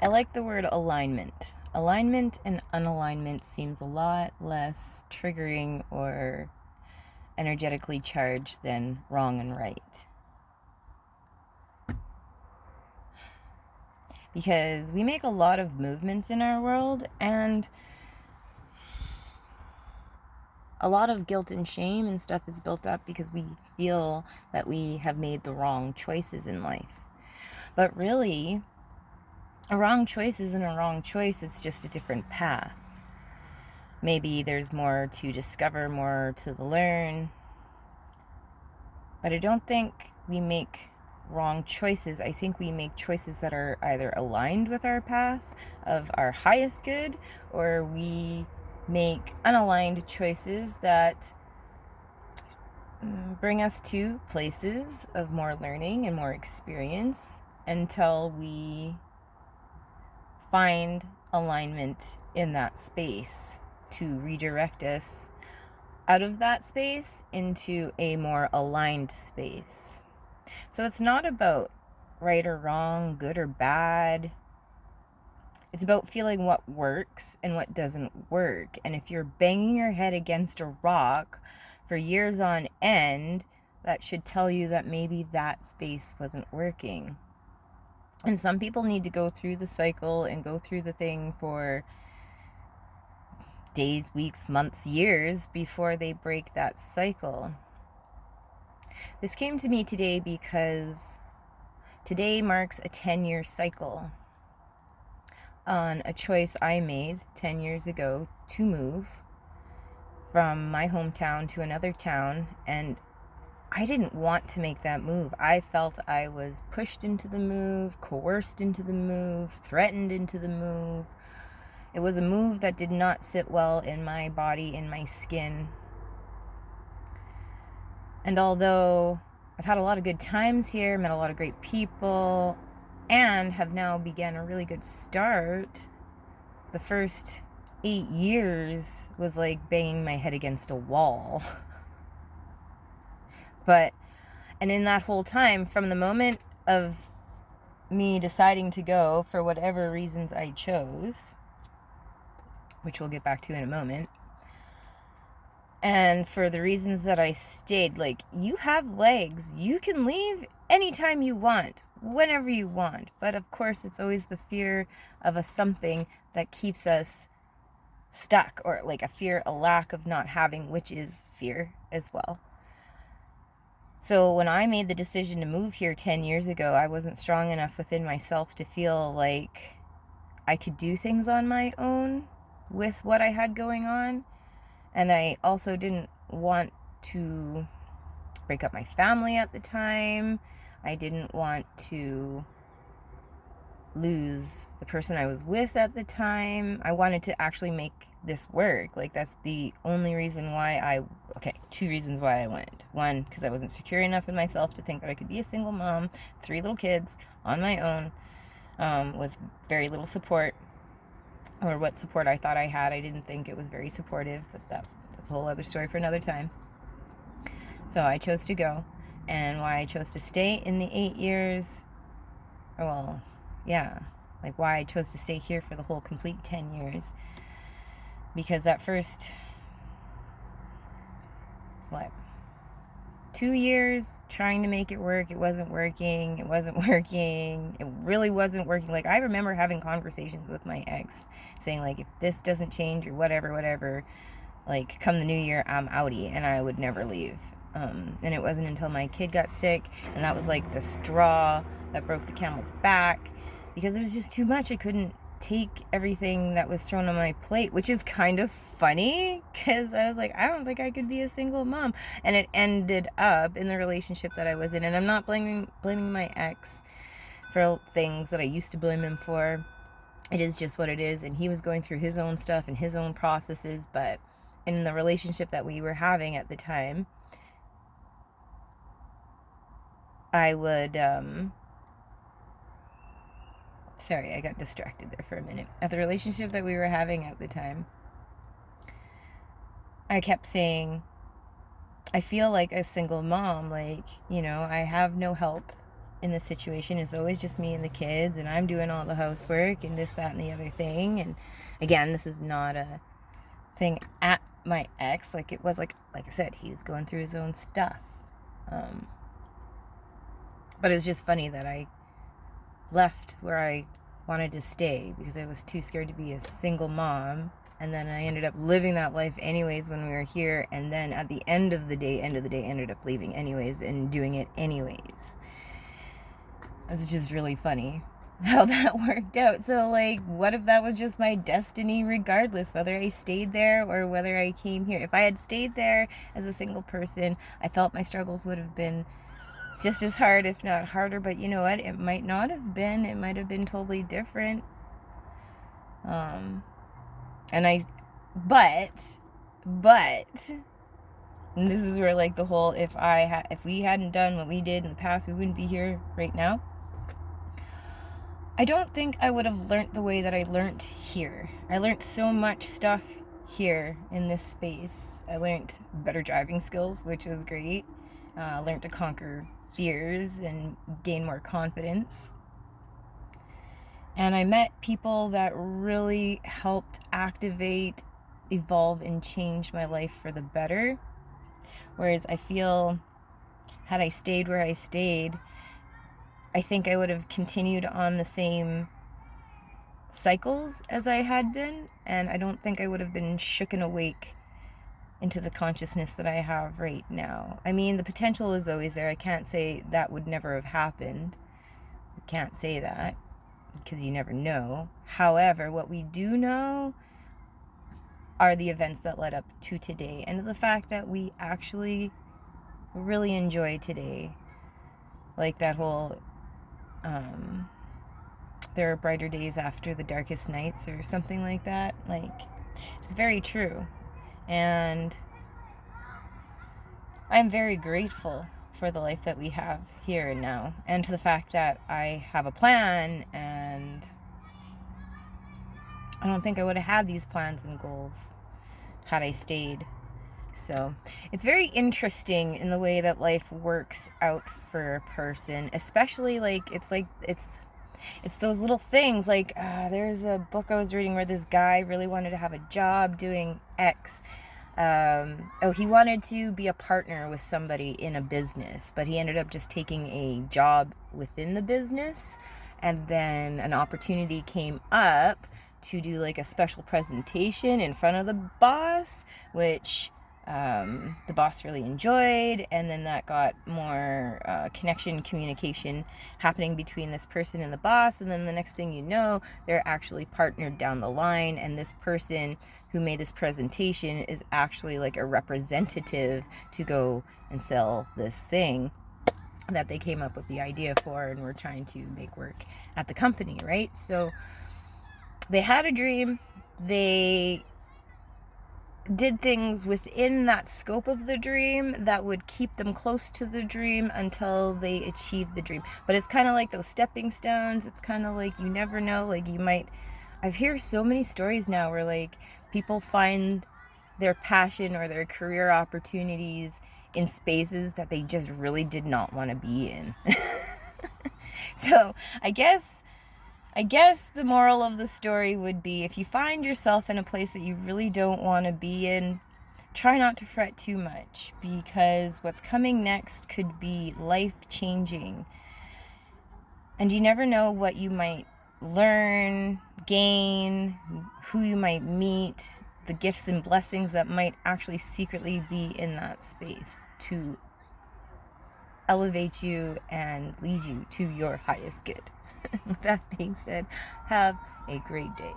I like the word alignment. Alignment and unalignment seems a lot less triggering or energetically charged than wrong and right. Because we make a lot of movements in our world, and a lot of guilt and shame and stuff is built up because we feel that we have made the wrong choices in life. But really, a wrong choice isn't a wrong choice, it's just a different path. Maybe there's more to discover, more to learn. But I don't think we make wrong choices. I think we make choices that are either aligned with our path of our highest good, or we make unaligned choices that bring us to places of more learning and more experience until we find alignment in that space to redirect us out of that space into a more aligned space. So it's not about right or wrong, good or bad. It's about feeling what works and what doesn't work. And if you're banging your head against a rock for years on end, that should tell you that maybe that space wasn't working. And some people need to go through the cycle and go through the thing for days, weeks, months, years before they break that cycle. This came to me today because today marks a 10-year cycle on a choice I made 10 years ago to move from my hometown to another town, and I didn't want to make that move. I felt I was pushed into the move, coerced into the move, threatened into the move. It was a move that did not sit well in my body, in my skin. And although I've had a lot of good times here, met a lot of great people, and have now begun a really good start, the first 8 years was like banging my head against a wall. And in that whole time, from the moment of me deciding to go for whatever reasons I chose, which we'll get back to in a moment, and for the reasons that I stayed, like, you have legs, you can leave anytime you want, whenever you want. But of course, it's always the fear of a something that keeps us stuck, or like a lack of not having, which is fear as well. So when I made the decision to move here 10 years ago, I wasn't strong enough within myself to feel like I could do things on my own with what I had going on. And I also didn't want to break up my family at the time. I didn't want to lose the person I was with at the time. I wanted to actually make this work. Like, that's the only reason why two reasons why I went. One, because I wasn't secure enough in myself to think that I could be a single mom, 3 little kids on my own, with very little support, or what support I thought I had. I didn't think it was very supportive, but that's a whole other story for another time. So I chose to go, and why I chose to stay in the 8 years, why I chose to stay here for the whole complete 10 years. Because that first, 2 years trying to make it work, it wasn't working. It really wasn't working. Like, I remember having conversations with my ex saying, like, if this doesn't change or whatever, like, come the new year, I'm outie, and I would never leave. And it wasn't until my kid got sick, and that was like the straw that broke the camel's back, because it was just too much. I couldn't take everything that was thrown on my plate, which is kind of funny, because I was like, I don't think I could be a single mom. And it ended up in the relationship that I was in. And I'm not blaming my ex for things that I used to blame him for. It is just what it is. And he was going through his own stuff and his own processes. But in the relationship that we were having at the time, I would, sorry, I got distracted there for a minute. At the relationship that we were having at the time, I kept saying, I feel like a single mom, like, I have no help. in this situation. It's always just me and the kids, and I'm doing all the housework and this, that, and the other thing. And again, this is not a thing at my ex. Like, it was like I said, he's going through his own stuff. But it's just funny that I left where I wanted to stay because I was too scared to be a single mom. And then I ended up living that life anyways when we were here. And then at the end of the day, ended up leaving anyways and doing it anyways. It's just really funny how that worked out. So, like, what if that was just my destiny regardless, whether I stayed there or whether I came here? If I had stayed there as a single person, I felt my struggles would have been just as hard, if not harder. But you know what? It might not have been. It might have been totally different. But, and this is where, like, the whole if we hadn't done what we did in the past, we wouldn't be here right now. I don't think I would have learned the way that I learned here. I learned so much stuff here in this space. I learned better driving skills, which was great. Learned to conquer fears and gain more confidence. And I met people that really helped activate, evolve, and change my life for the better. Whereas I feel, had I stayed where I stayed, I think I would have continued on the same cycles as I had been. And I don't think I would have been shooken awake into the consciousness that I have right now. I mean, the potential is always there. I can't say that would never have happened. I can't say that because you never know. However, what we do know are the events that led up to today, and the fact that we actually really enjoy today. Like that whole there are brighter days after the darkest nights, or something like that. Like, it's very true. And I'm very grateful for the life that we have here and now, and to the fact that I have a plan, and I don't think I would have had these plans and goals had I stayed. So it's very interesting in the way that life works out for a person, especially it's those little things. Like there's a book I was reading where this guy really wanted to have a job doing X. He wanted to be a partner with somebody in a business, but he ended up just taking a job within the business. And then an opportunity came up to do like a special presentation in front of the boss, which the boss really enjoyed. And then that got more communication happening between this person and the boss. And then the next thing you know, they're actually partnered down the line. And this person who made this presentation is actually like a representative to go and sell this thing that they came up with the idea for and were trying to make work at the company, right? So they had a dream. They did things within that scope of the dream that would keep them close to the dream until they achieved the dream. But it's kind of like those stepping stones. It's kind of like, you never know, like I've heard so many stories now where like people find their passion or their career opportunities in spaces that they just really did not want to be in. So I guess the moral of the story would be, if you find yourself in a place that you really don't want to be in, try not to fret too much, because what's coming next could be life-changing. And you never know what you might learn, gain, who you might meet, the gifts and blessings that might actually secretly be in that space to elevate you and lead you to your highest good. With that being said, have a great day.